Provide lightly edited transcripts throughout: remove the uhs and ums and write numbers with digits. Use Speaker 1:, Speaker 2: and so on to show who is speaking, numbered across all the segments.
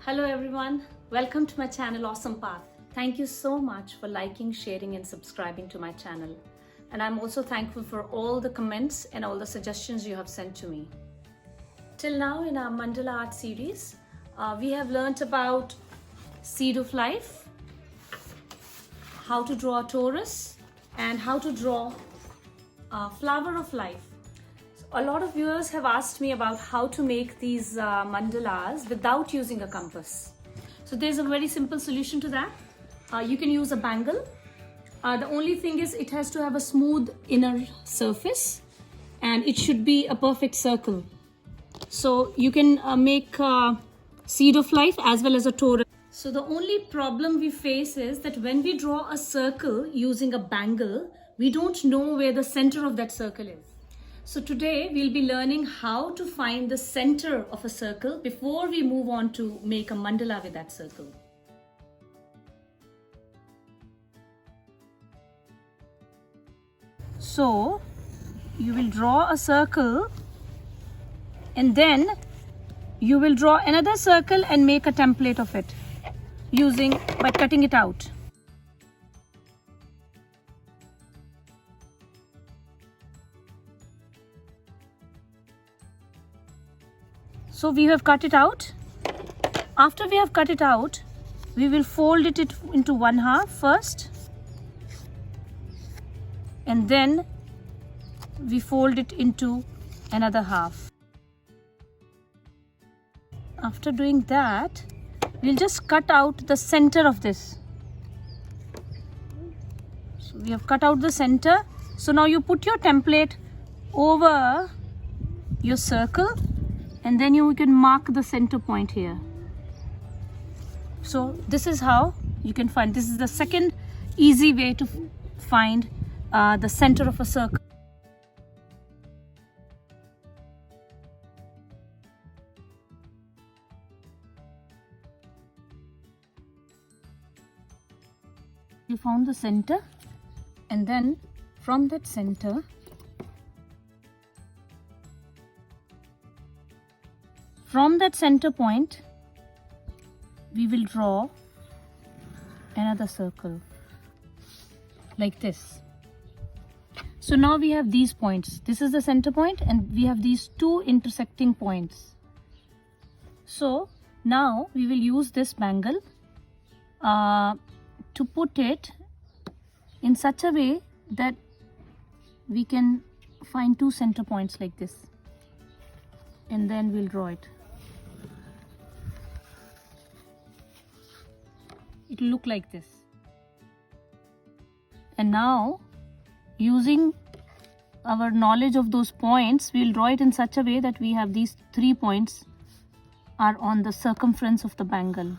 Speaker 1: Hello everyone, welcome to my channel Awesome Path. Thank you so much for liking, sharing and subscribing to my channel. And I'm also thankful for all the comments and all the suggestions you have sent to me. Till now in our Mandala Art series, we have learnt about Seed of Life, how to draw a torus and how to draw a flower of life. A lot of viewers have asked me about how to make these mandalas without using a compass. So there's a very simple solution to that. You can use a bangle. The only thing is it has to have a smooth inner surface and it should be a perfect circle. So you can make a seed of life as well as a torus. So the only problem we face is that when we draw a circle using a bangle, we don't know where the center of that circle is. So today we'll be learning how to find the center of a circle before we move on to make a mandala with that circle. So you will draw a circle and then you will draw another circle and make a template of it by cutting it out. So we have cut it out. After we have cut it out, we will fold it into one half first. And then we fold it into another half. After doing that, we'll just cut out the center of this. So we have cut out the center. So now you put your template over your circle. And then you can mark the center point here. So this is how you can find. This is the second easy way to find the center of a circle. You found the center, and then from that center, from that center point, we will draw another circle like this. So now we have these points. This is the center point and we have these two intersecting points. So now we will use this bangle to put it in such a way that we can find two center points like this. And then we'll draw it. It will look like this. And now, using our knowledge of those points, we'll draw it in such a way that we have these 3 points are on the circumference of the bangle.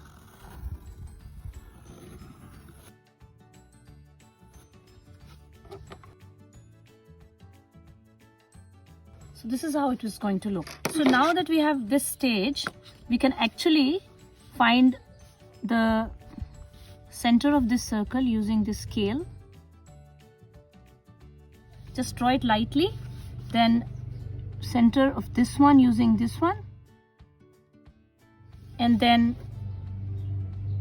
Speaker 1: So this is how it is going to look. So now that we have this stage, we can actually find the center of this circle using this scale. Just draw it lightly, then center of this one using this one, and then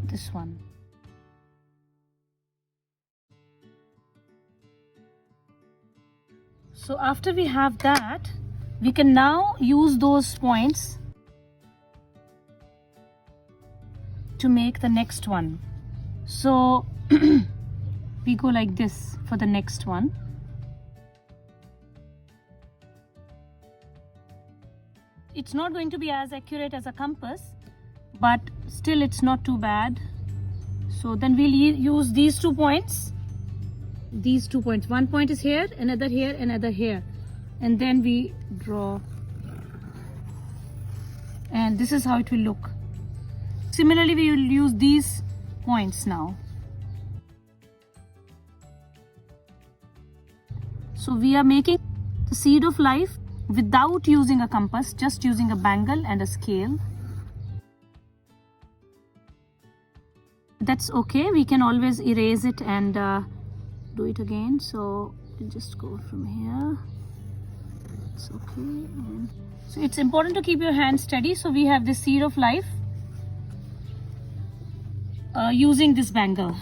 Speaker 1: this one. So after we have that, we can now use those points to make the next one. So we go like this for the next one. It's not going to be as accurate as a compass, but still it's not too bad. So then we'll use these 2 points. These 2 points. One point is here, another here, another here. And then we draw. And this is how it will look. Similarly, we will use these points now. So we are making the seed of life without using a compass, just using a bangle and a scale. That's okay. We can always erase it and do it again. So we'll just go from here. It's okay. So it's important to keep your hand steady. So we have the seed of life using this bangle.